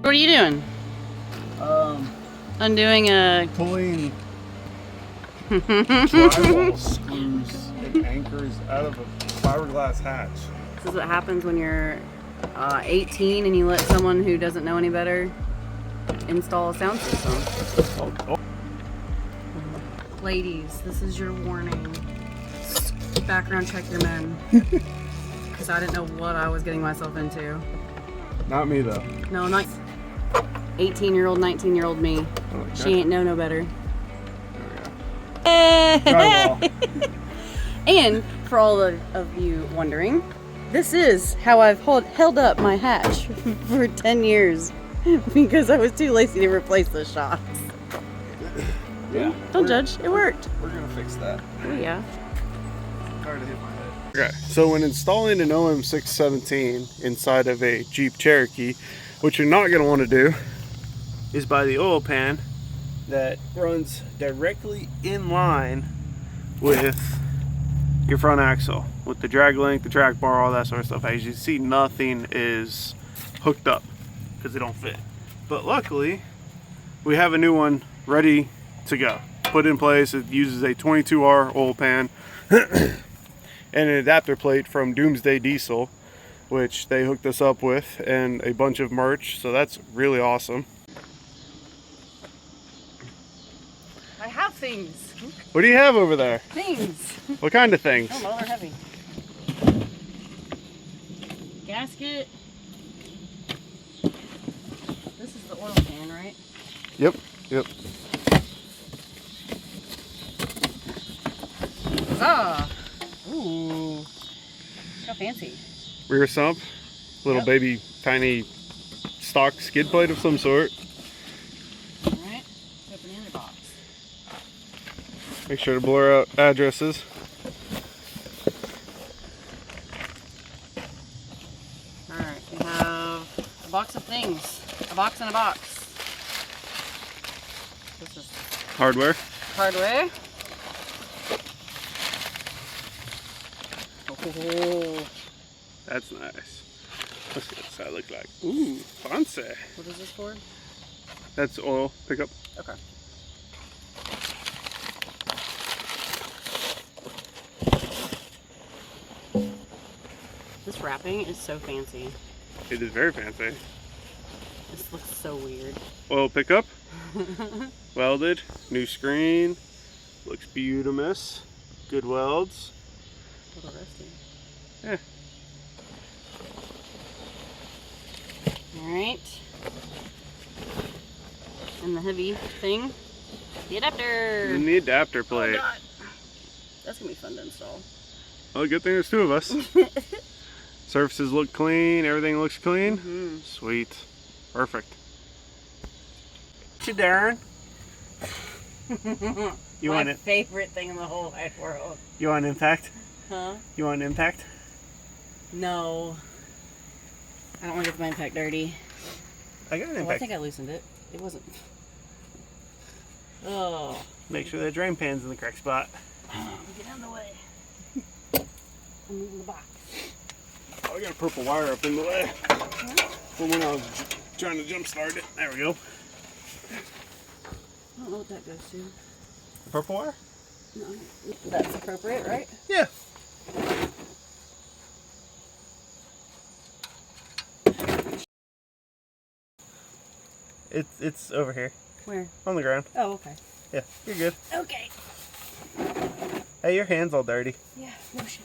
What are you doing? Undoing a... Pulling drywall screws and anchors out of a fiberglass hatch. This is what happens when you're 18 and you let someone who doesn't know any better install a sound system. Oh. Ladies, this is your warning. Background check your men. Because I didn't know what I was getting myself into. Not me though. No, not 18-year-old, 19-year-old me. Okay. She ain't know no better. Drywall. And for all of you wondering, this is how I've held up my hatch for 10 years because I was too lazy to replace the shocks. Yeah. Don't judge, it worked. We're gonna fix that. Oh yeah. Hard to hit my head. Okay, so when installing an OM617 inside of a Jeep Cherokee, what you're not gonna want to do is buy the oil pan that runs directly in line with your front axle, with the drag link, the track bar, all that sort of stuff. As you see, nothing is hooked up because they don't fit. But luckily, we have a new one ready to go, put in place. It uses a 22R oil pan and an adapter plate from Doomsday Diesel, which they hooked us up with, and a bunch of merch, so that's really awesome. I have things. What do you have over there? Things. What kind of things? Oh no, they're heavy. Gasket. This is the oil pan, right? Yep. Ah. Ooh. How fancy. Rear sump, little Yep. baby tiny stock skid plate of some sort. Alright. Open the other box. Make sure to blur out addresses. Alright, we have a box of things. A box in a box. This is Hardware. hardware. Oh. That's nice. Let's see what this side look like. Ooh, fancy. What is this for? That's oil pickup. Okay. This wrapping is so fancy. It is very fancy. This looks so weird. Oil pickup. Welded. New screen. Looks beautimous. Good welds. A little rusty. Yeah. Alright. And the heavy thing, the adapter. And the adapter plate. Oh God. That's gonna be fun to install. Well, good thing there's two of us. Surfaces look clean. Everything looks clean. Mm-hmm. Sweet. Perfect. What you darn? You My want it? favorite thing in the whole wide world. You want impact? Huh? You want impact? No. I don't want to get my impact dirty. I got an Oh, I impact. think I loosened it. It wasn't. Oh. Make sure the drain pan's in the correct spot. Get out of the way. I'm moving the box. Oh, I got a purple wire up in the way. From when I was trying to jump start it. There we go. I don't know what that goes to. Purple wire? No. That's appropriate, right? Yeah. It's over here. Where? On the ground. Oh, okay. Yeah, you're good. Okay. Hey, your hand's all dirty. Yeah, motion.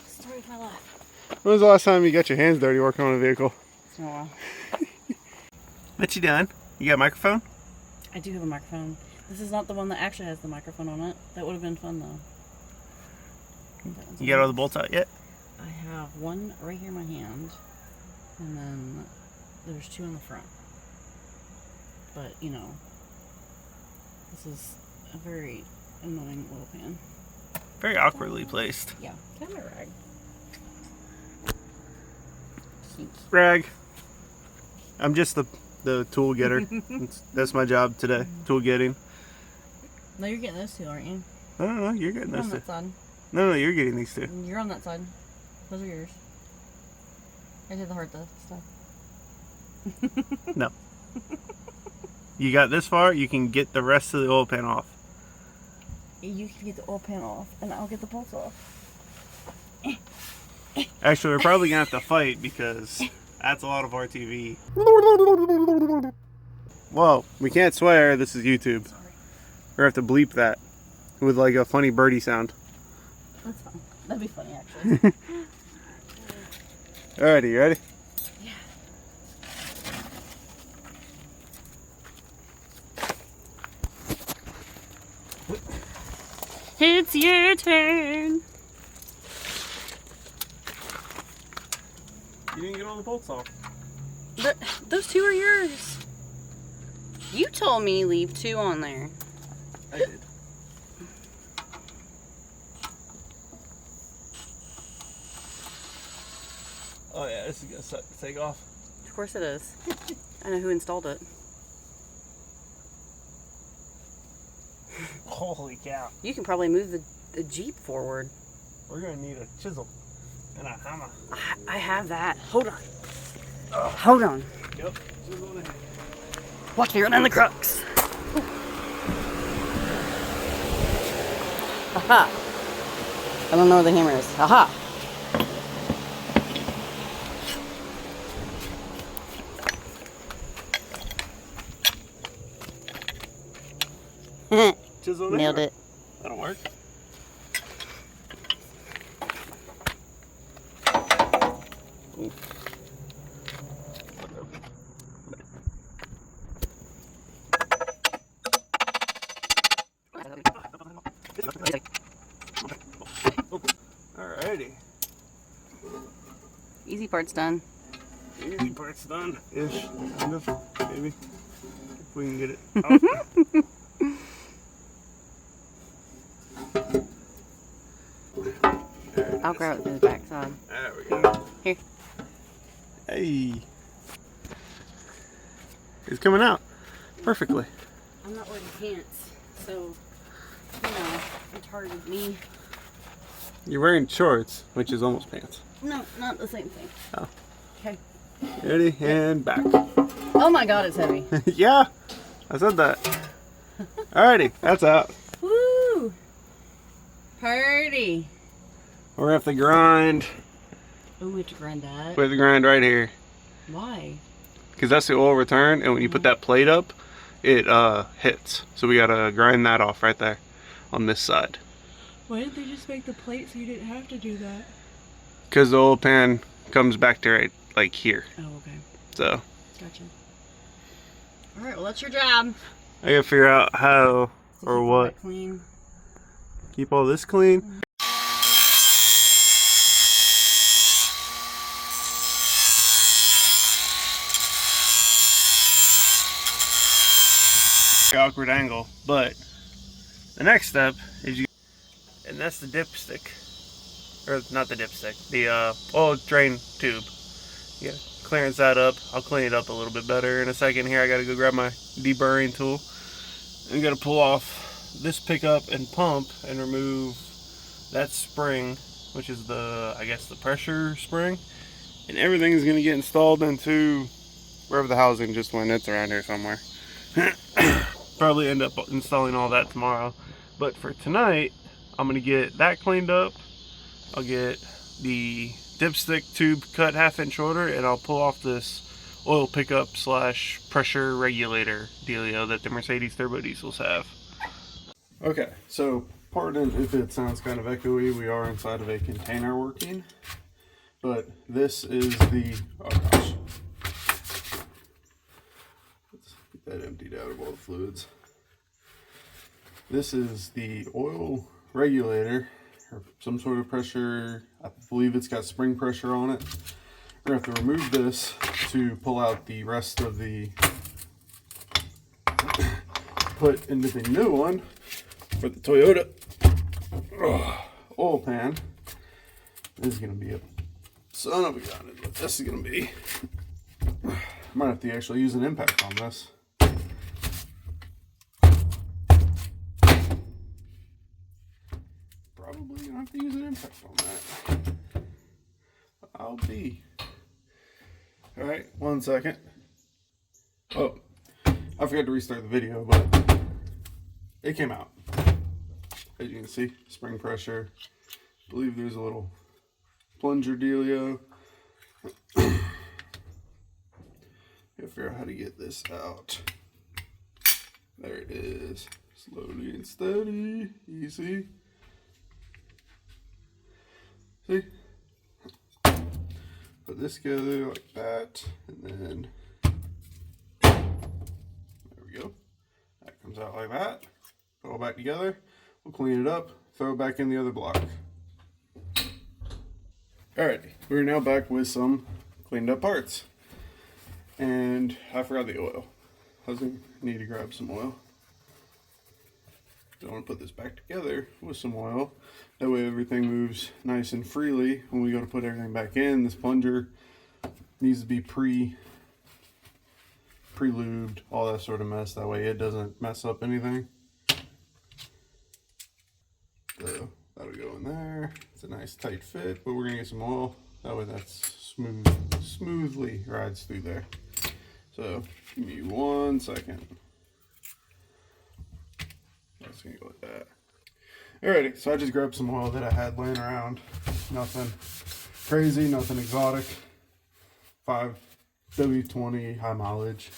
Story of my life. When was the last time you got your hands dirty working on a vehicle? It's been a while. What you done? You got a microphone? I do have a microphone. This is not the one that actually has the microphone on it. That would have been fun though. You got all the bolts out yet? I have one right here in my hand, and then there's two in the front. But, you know, this is a very annoying oil pan. Very awkwardly placed. Yeah. Can I have my rag? Thanks. Rag. I'm just the tool getter. That's my job today. Tool getting. No, you're getting those two, aren't you? No, you're getting You're those on two. that side. No, you're getting these two. You're on that side. Those are yours. I did the hard stuff. No. You got this far, you can get the rest of the oil pan off. You can get the oil pan off, and I'll get the bolts off. Actually, we're probably going to have to fight because that's a lot of RTV. Whoa, we can't swear. This is YouTube. Sorry. We're going to have to bleep that with like a funny birdie sound. That's fine. That'd be funny, actually. Alrighty, you ready? Yeah. It's your turn. You didn't get all the bolts off. Those two are yours. You told me leave two on there. I did. Oh yeah, this is gonna suck to take off. Of course it is. I know who installed it. Holy cow. You can probably move the Jeep forward. We're gonna need a chisel and a hammer. I have that. Hold on. Hold on. Yep, chisel and a hammer. Watch me run in the crux. Aha. I don't know where the hammer is. Aha. Chisel and a Nailed hammer. it. That'll work. Ooh. Alrighty. Easy part's done. Easy part's done. Ish. Kind of. Maybe. If we can get it out. I'll grab it through the back side. There we go. Here. Hey. It's coming out perfectly. I'm not wearing pants, so, you know, it's hard with me. You're wearing shorts, which is almost pants. No, not the same thing. Oh. Okay. Ready? And back. Oh my god, it's heavy. Yeah, I said that. Alrighty, that's out. Woo! Party! We're gonna have to grind. Oh, we have to grind that. We have to grind right here. Why? Because that's the oil return, and when you put that plate up, it hits. So we gotta grind that off right there on this side. Why didn't they just make the plate so you didn't have to do that? Because the oil pan comes back to right, like here. Oh, okay. So. Gotcha. Alright, well that's your job. I gotta figure out how or Keep what. that clean. Keep all this clean. Awkward angle, but the next step is and that's the dipstick, or not the dipstick, the oil drain tube. Yeah, clearance that up. I'll clean it up a little bit better in a second. Here I gotta go grab my deburring tool and gotta pull off this pickup and pump and remove that spring, which is the, I guess, the pressure spring, and everything's gonna get installed into wherever the housing just went. It's around here somewhere. Probably end up installing all that tomorrow, but for tonight I'm gonna get that cleaned up. I'll get the dipstick tube cut 1/2 inch shorter, and I'll pull off this oil pickup / pressure regulator dealio that the Mercedes turbo diesels have. Okay, so pardon if it sounds kind of echoey, we are inside of a container working, but this is the, oh gosh, that emptied out of all the fluids. This is the oil regulator, or some sort of pressure. I believe it's got spring pressure on it. We're gonna have to remove this to pull out the rest of the, put into the new one for the Toyota oil pan. This is gonna be a son of a gun is what this is gonna be. I might have to actually use an impact on this. probably gonna have to use an impact on that. I'll be. Alright, 1 second. Oh, I forgot to restart the video, but it came out. As you can see, spring pressure. I believe there's a little plunger dealio. Gotta figure out how to get this out. There it is. Slowly and steady. Easy. See? Put this together like that, and then there we go. That comes out like that. Put it all back together. We'll clean it up, throw it back in the other block. Alright, we're now back with some cleaned up parts. And I forgot the oil. I need to grab some oil. I want to put this back together with some oil. That way everything moves nice and freely. When we go to put everything back in, this plunger needs to be pre-lubed, all that sort of mess. That way it doesn't mess up anything. So that'll go in there. It's a nice tight fit, but we're gonna get some oil. That way that's smoothly rides through there. So give me 1 second. That's gonna go like that. Alrighty, so I just grabbed some oil that I had laying around. Nothing crazy, nothing exotic. 5W20 high mileage.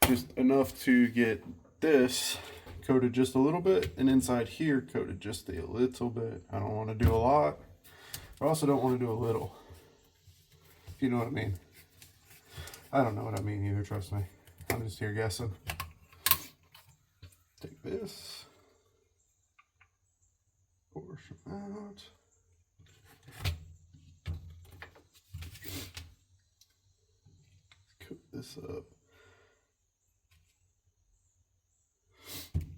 Just enough to get this coated just a little bit, and inside here coated just a little bit. I don't want to do a lot, but I also don't want to do a little, if you know what I mean. I don't know what I mean either, trust me. I'm just here guessing. Take this portion out. Coat this up.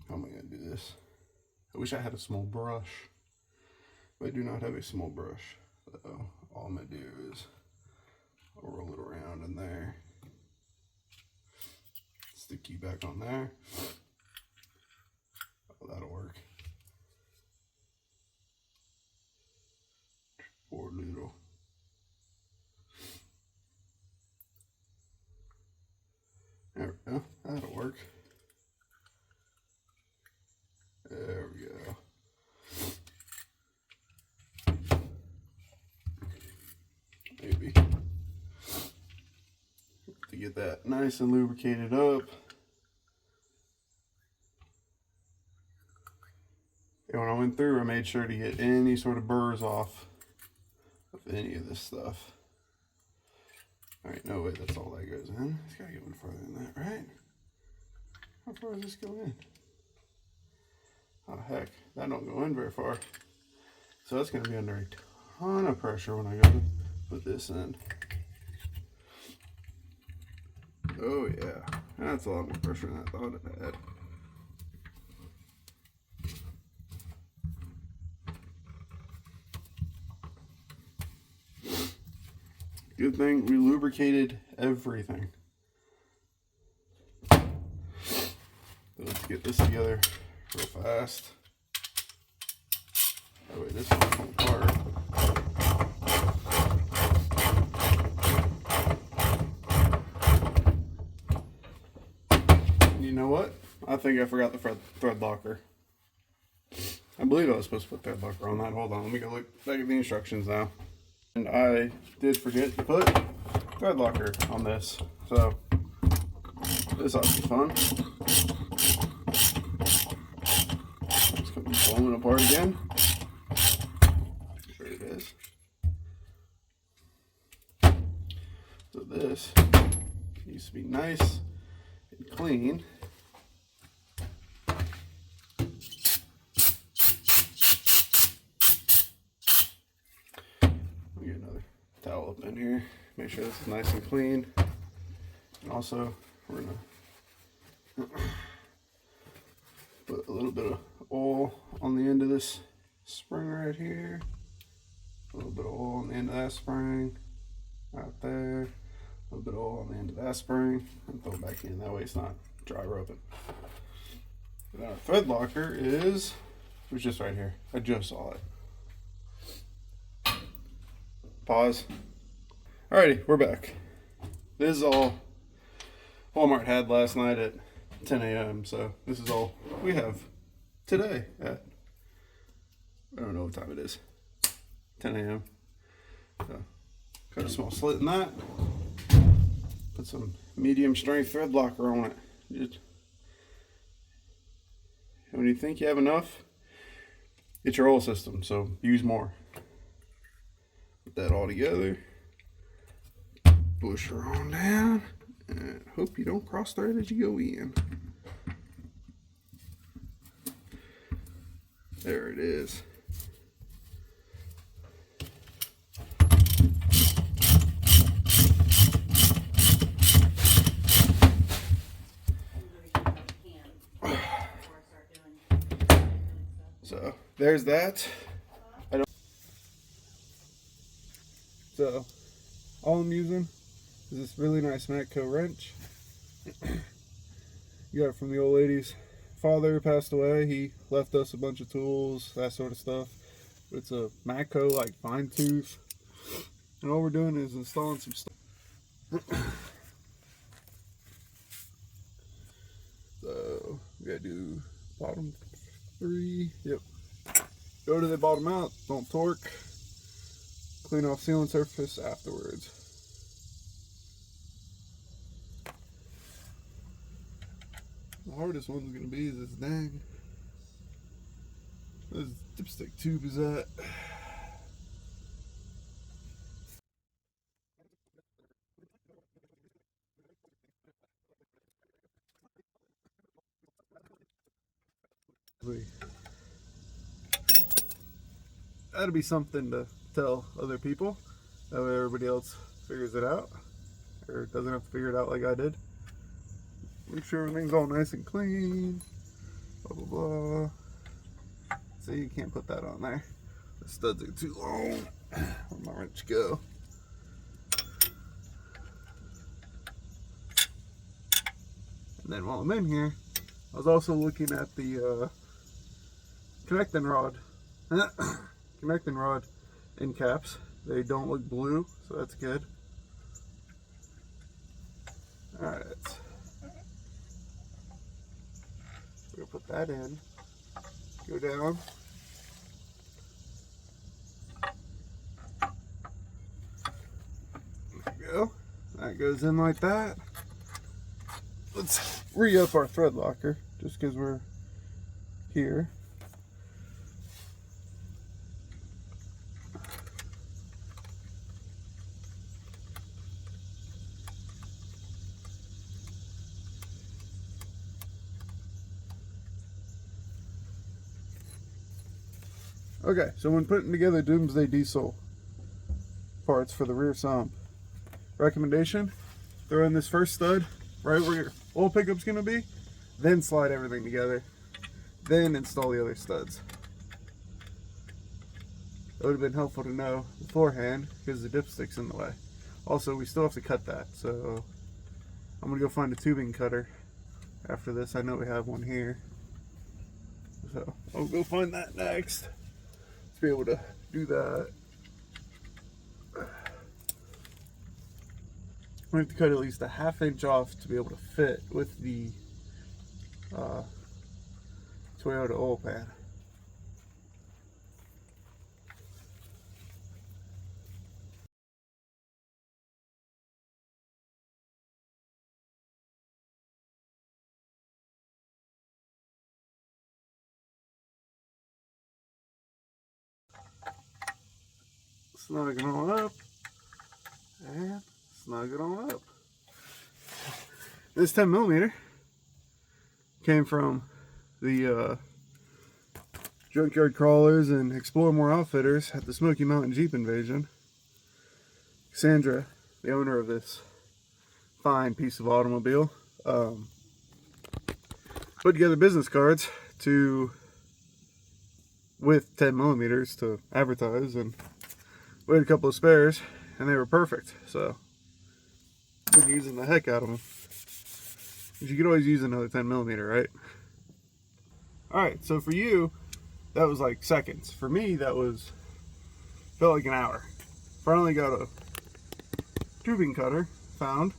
How am I going to do this? I wish I had a small brush, but I do not have a small brush. So all I'm going to do is I'll roll it around in there. Stick key back on there. Oh, that'll work. Poor little. There we go. That'll work. There we go. Maybe. To get that nice and lubricated up. And when I went through, I made sure to get any sort of burrs off of any of this stuff. Alright, no way, that's all that goes in. It's gotta go in further than that, right? How far does this go in? Oh heck, that don't go in very far. So that's gonna be under a ton of pressure when I go to put this in. Oh yeah, that's a lot more pressure than I thought it had. Good thing we lubricated everything. So let's get this together real fast. That way this won't come apart. You know what? I think I forgot the thread locker. I believe I was supposed to put thread locker on that. Hold on, let me go look back at the instructions now. And I did forget to put thread locker on this, so this ought to be fun. It's going to be blowing apart again. There it is. So this needs to be nice and clean. Get another towel up in here. Make sure this is nice and clean. And also, we're gonna put a little bit of oil on the end of this spring right here. A little bit of oil on the end of that spring. Right there. A little bit of oil on the end of that spring. And throw it back in. That way it's not dry rubbing. And our thread locker is It was just right here. I just saw it. Pause. Alrighty, we're back. This is all Walmart had last night at 10 a.m. So this is all we have today at, I don't know what time it is, 10 a.m. So cut a small slit in that. Put some medium strength thread locker on it. Just, when you think you have enough, it's your oil system, so use more. Put that all together. Push her on down. And hope you don't cross thread as you go in. There it is. So there's that. So all I'm using is this really nice Matco wrench. You got it from the old lady's father who passed away. He left us a bunch of tools, that sort of stuff. It's a Matco like fine tooth, and all we're doing is installing some stuff. So we gotta do bottom 3. Yep. Go to the bottom out. Don't torque. Clean off sealant surface afterwards. The hardest one's gonna be is this dang. Where this dipstick tube is at. That'd be something to tell other people. That way everybody else figures it out. Or doesn't have to figure it out like I did. Make sure everything's all nice and clean. Blah, blah, blah. See, you can't put that on there. The studs are too long. Where'd my wrench go? And then while I'm in here, I was also looking at the connecting rod. Connecting rod end caps. They don't look blue, so that's good. Alright. We're gonna put that in. Go down. There we go. That goes in like that. Let's re-up our thread locker just because we're here. Okay, so when putting together Doomsday diesel parts for the rear sump, recommendation, throw in this first stud right where your oil pickup's going to be, then slide everything together, then install the other studs. That would have been helpful to know beforehand because the dipstick's in the way. Also, we still have to cut that, so I'm going to go find a tubing cutter after this. I know we have one here, so I'll go find that next. Be able to do that. We have to cut at least a ½ inch off to be able to fit with the Toyota oil pan. Snug it on up, and snug it on up. This 10mm came from the Junkyard Crawlers and Explore More Outfitters at the Smoky Mountain Jeep Invasion. Sandra, the owner of this fine piece of automobile, put together business cards with 10mm to advertise, and we had a couple of spares and they were perfect, so I've been using the heck out of them. But you could always use another 10mm, right? Alright, so for you, that was like seconds. For me, that was felt like an hour. Finally got a tubing cutter found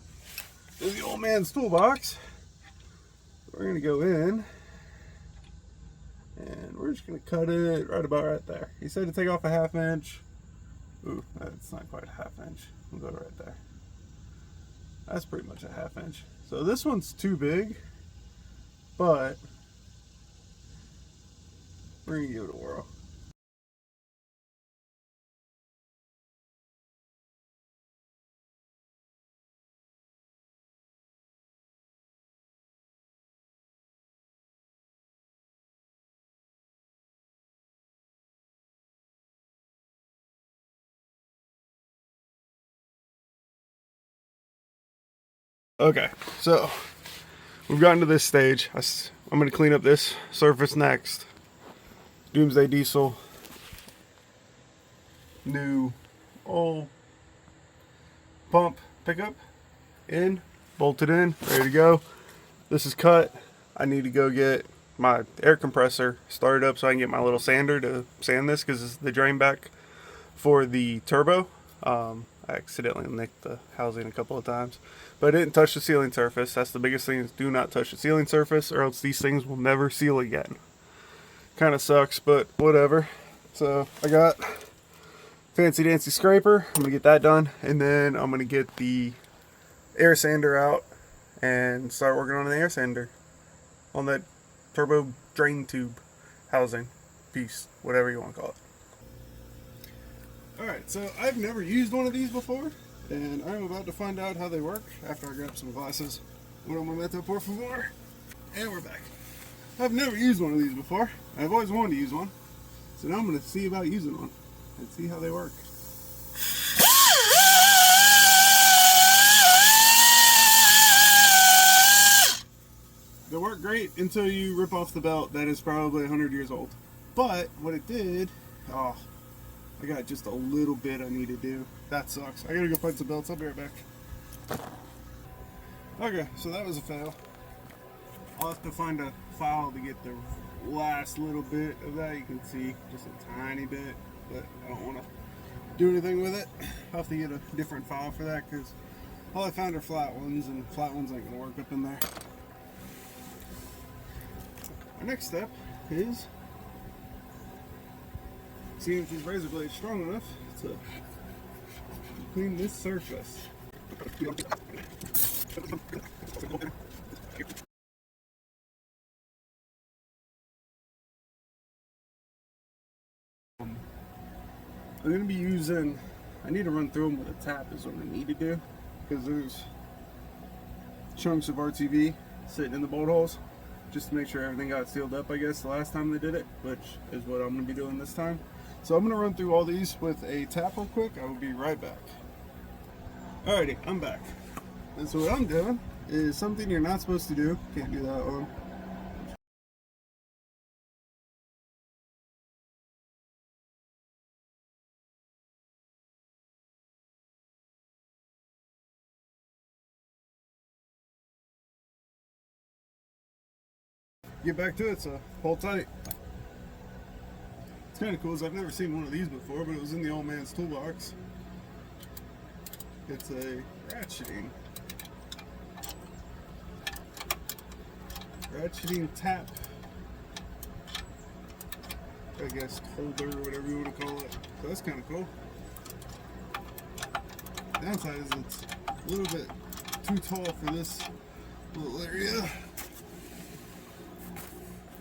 in the old man's toolbox. We're gonna go in and we're just gonna cut it right about right there. He said to take off a 1/2 inch. Ooh, that's not quite a 1/2 inch. We'll go right there. That's pretty much a 1/2 inch. So this one's too big, but we're gonna give it a whirl. Okay, so we've gotten to this stage. I'm going to clean up this surface next. Doomsday diesel. New oil pump pickup. In. Bolted in. Ready to go. This is cut. I need to go get my air compressor started up so I can get my little sander to sand this because it's the drain back for the turbo. I accidentally nicked the housing a couple of times, but I didn't touch the sealing surface. That's the biggest thing, is do not touch the sealing surface or else these things will never seal again. Kind of sucks, but whatever. So I got fancy dancy scraper. I'm gonna get that done, and then I'm gonna get the air sander out and start working on the air sander on that turbo drain tube housing piece, whatever you want to call it. Alright, so I've never used one of these before, and I'm about to find out how they work after I grab some glasses. Un momento, por favor. And we're back. I've never used one of these before. I've always wanted to use one. So now I'm going to see about using one and see how they work. They work great until you rip off the belt that is probably 100 years old. But what it did, I got just a little bit I need to do. That sucks. I gotta go find some belts. I'll be right back. Okay, so that was a fail. I'll have to find a file to get the last little bit of that. You can see just a tiny bit, but I don't want to do anything with it. I'll have to get a different file for that because all I found are flat ones, and flat ones ain't gonna work up in there. Our next step is seeing if this razor blade is strong enough to clean this surface. I'm going to be using, I need to run through them with a tap is what I need to do, because there's chunks of RTV sitting in the bolt holes, just to make sure everything got sealed up, I guess, the last time they did it, which is what I'm going to be doing this time. So I'm going to run through all these with a tap real quick. I will be right back. Alrighty, I'm back. And so what I'm doing is something you're not supposed to do. Can't do that one. Get back to it, so hold tight. It's kind of cool, as I've never seen one of these before, but it was in the old man's toolbox. It's a ratcheting tap, I guess, holder or whatever you want to call it. So that's kind of cool. Downside is it's a little bit too tall for this little area.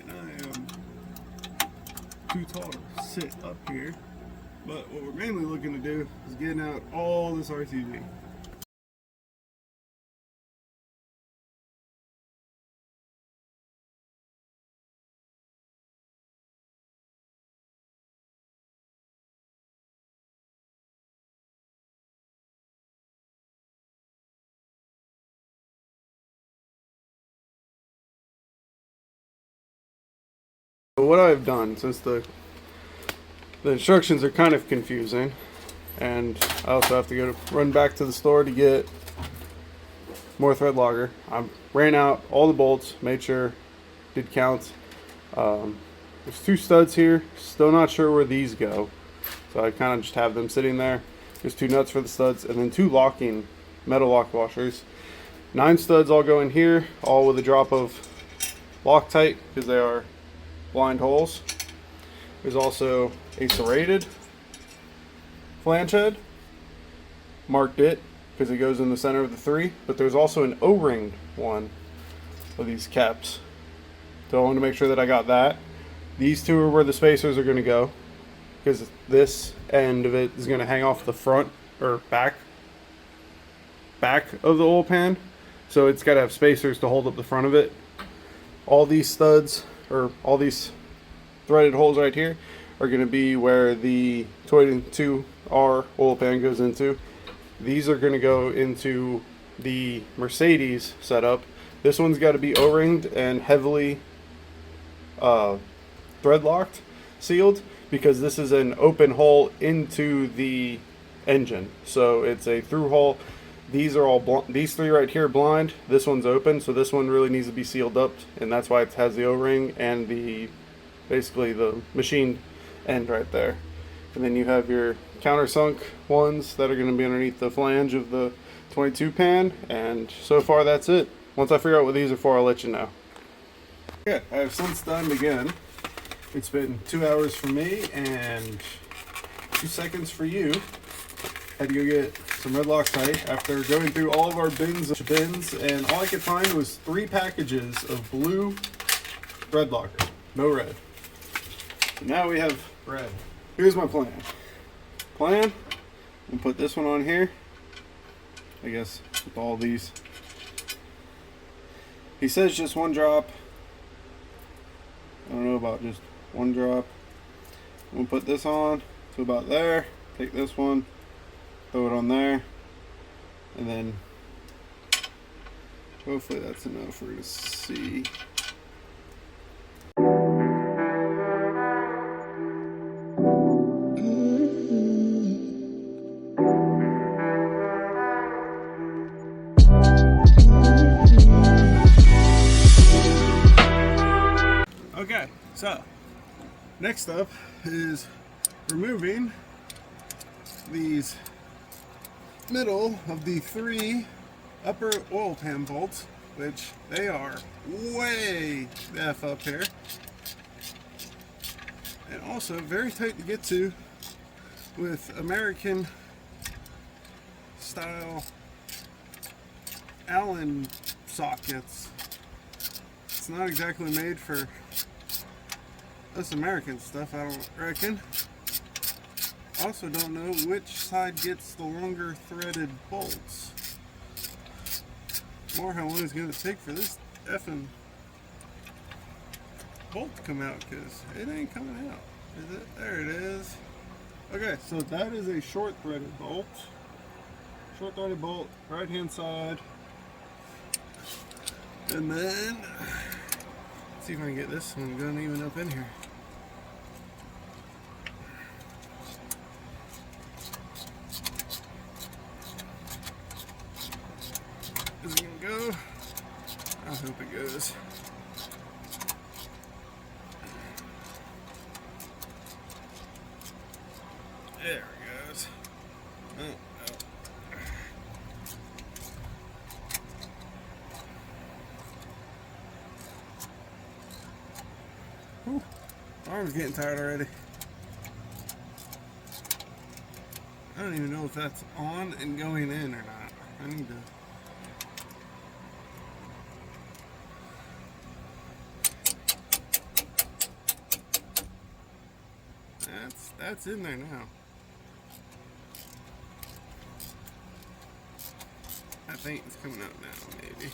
And I am too tall to sit up here. But what we're mainly looking to do is getting out all this RTV. So what I've done, since the instructions are kind of confusing, and I also have to run back to the store to get more thread logger. I ran out all the bolts, made sure, did counts, There's 2 studs here. Still not sure where these go. So I kind of just have them sitting there. There's 2 nuts for the studs, and then 2 locking metal lock washers. 9 studs all go in here, all with a drop of Loctite because they are blind holes. There's also a serrated flange head. Marked it because it goes in the center of the 3, but there's also an O-ringed one of these caps. So I want to make sure that I got that. These 2 are where the spacers are going to go, because this end of it is going to hang off the front or back of the oil pan. So it's got to have spacers to hold up the front of it. All these studs, or all these threaded holes right here, are going to be where the 22R oil pan goes into. These are going to go into the Mercedes setup. This one's got to be O-ringed and heavily thread locked, sealed, because this is an open hole into the engine. So it's a through hole. These are all these 3 right here blind. This one's open, so this one really needs to be sealed up, and that's why it has the O-ring and the basically the machined end right there. And then you have your countersunk ones that are going to be underneath the flange of the 22 pan, and so far that's it. Once I figure out what these are for, I'll let you know. Okay, I have since done again. It's been 2 hours for me and 2 seconds for you. Had to go get some red Loctite after going through all of our bins, and all I could find was 3 packages of blue red locker, no red. So now we have red. Here's my plan. I'll put this one on here, I guess, with all these. He says just 1 drop. I don't know about just 1 drop. I'm gonna put this on to about there. Take this one, throw it on there, and then hopefully that's enough for you to see. Okay, so next up is removing these middle of the 3 upper oil pan bolts, which they are way the F up here, and also very tight to get to with American style Allen sockets. It's not exactly made for us American stuff, I don't reckon. Also don't know which side gets the longer threaded bolts, or how long it's going to take for this effing bolt to come out, because it ain't coming out, is it? There it is. Okay, so that is a short threaded bolt. Short threaded bolt, right hand side. And then, let's see if I can get this one going even up in here. Is it gonna go? I hope it goes. There it goes. Oh. Whew. Arm's getting tired already. I don't even know if that's on and going in or not. I need to. That's in there now. I think it's coming out now, maybe.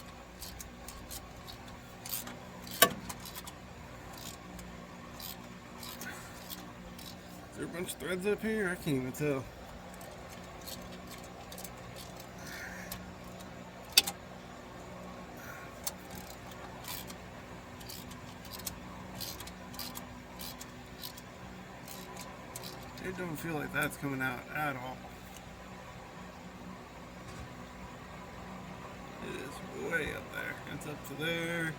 Is there a bunch of threads up here? I can't even tell. It don't feel like that's coming out at all. It is way up there. It's up to there.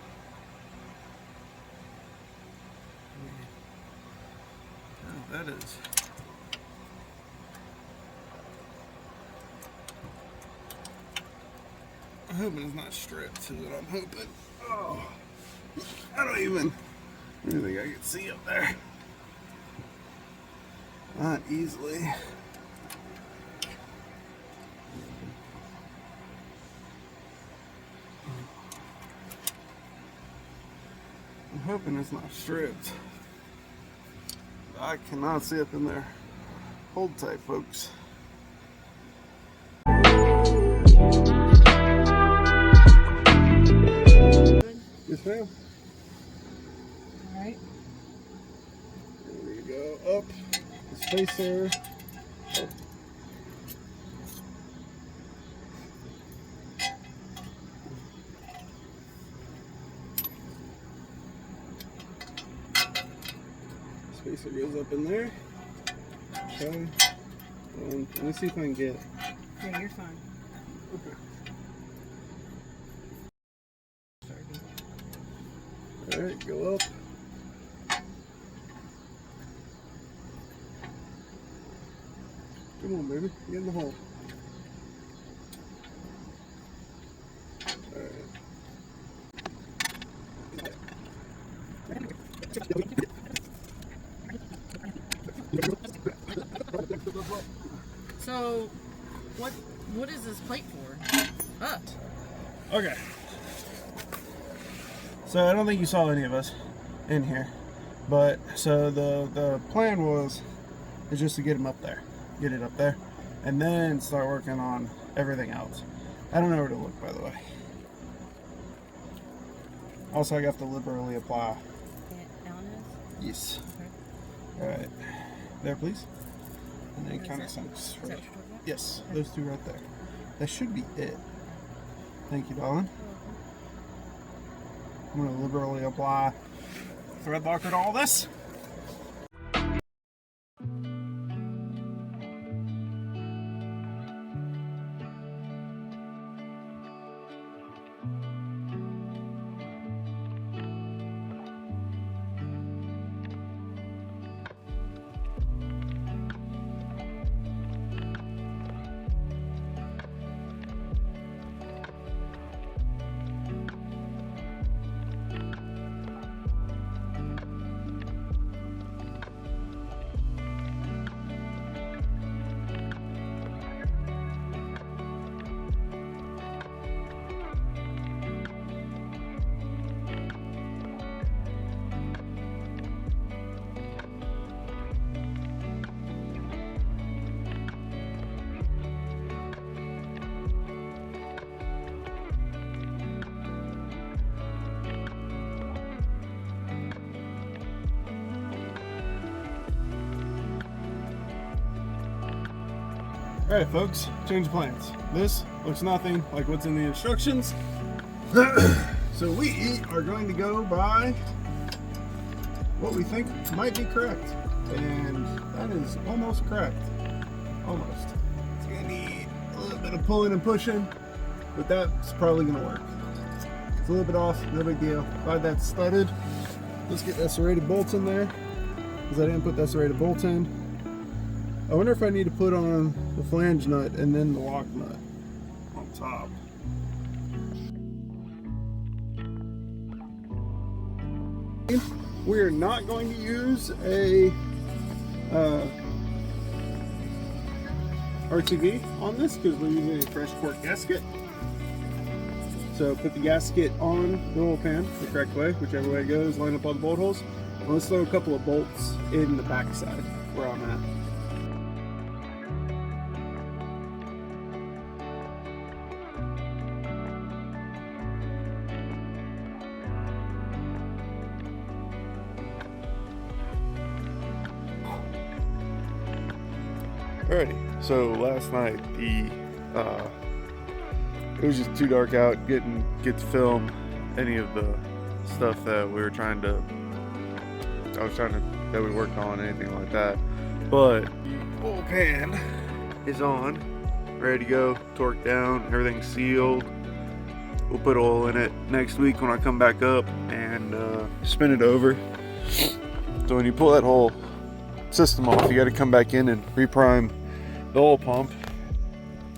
that is. I'm hoping it's not stripped, is what I'm hoping. Oh, I don't even think I can see up there. Not easily. I'm hoping it's not stripped. I cannot see up in there. Hold tight, folks. Yes, ma'am. Alright. There we go. Up. The spacer. Up. Spacer goes up in there. Okay. Let me see if I can get. Yeah, you're fine. Okay. Alright, go up. Come on, baby. Get in the hole. Alright. So, what is this plate for? Okay. So I don't think you saw any of us in here, but so the plan is just to get him up there, get it up there, and then start working on everything else. I don't know where to look, by the way. Also, I have to liberally apply. Yes. Okay. All right. There, please. And then kind of sinks. Right. Yes, those two right there. That should be it. Thank you, darling. I'm going to liberally apply thread locker to all this. Alright folks, change of plans. This looks nothing like what's in the instructions. So we are going to go by what we think might be correct. And that is almost correct. Almost. It's going to need a little bit of pulling and pushing, but that's probably going to work. It's a little bit off, no big deal. Glad that's studded. Let's get that serrated bolts in there, because I didn't put that serrated bolt in. I wonder if I need to put on the flange nut and then the lock nut on top. We are not going to use a RTV on this because we're using a fresh cork gasket. So put the gasket on the oil pan the correct way, whichever way it goes, line up all the bolt holes. And let's throw a couple of bolts in the back side where I'm at. Alrighty, so last night it was just too dark out get to film any of the stuff that we were that we worked on, anything like that. But the oil pan is on, ready to go, torqued down, everything's sealed. We'll put oil in it next week when I come back up and spin it over. So when you pull that whole system off, you got to come back in and reprime the oil pump.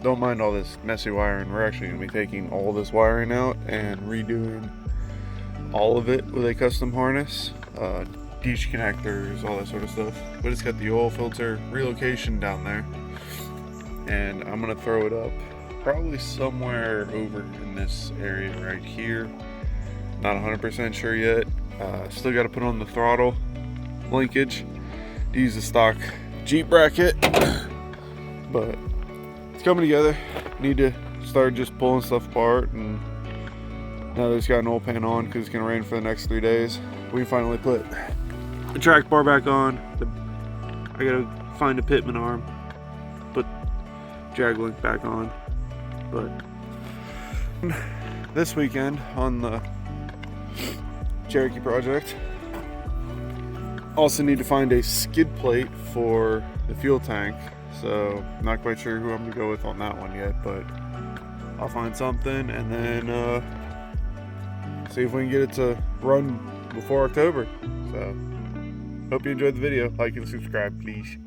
Don't mind all this messy wiring. We're actually going to be taking all this wiring out and redoing all of it with a custom harness, DH connectors, all that sort of stuff. But it's got the oil filter relocation down there, and I'm going to throw it up probably somewhere over in this area right here. Not 100% sure yet. Still got to put on the throttle linkage to use the stock Jeep bracket, but it's coming together. Need to start just pulling stuff apart, and now that it's got an oil pan on because it's gonna rain for the next 3 days, we can finally put the track bar back on. I gotta find a pitman arm, put drag link back on. But this weekend on the Cherokee project, also need to find a skid plate for the fuel tank. So not quite sure who I'm gonna go with on that one yet, but I'll find something and then see if we can get it to run before October. So hope you enjoyed the video. Like and subscribe, please.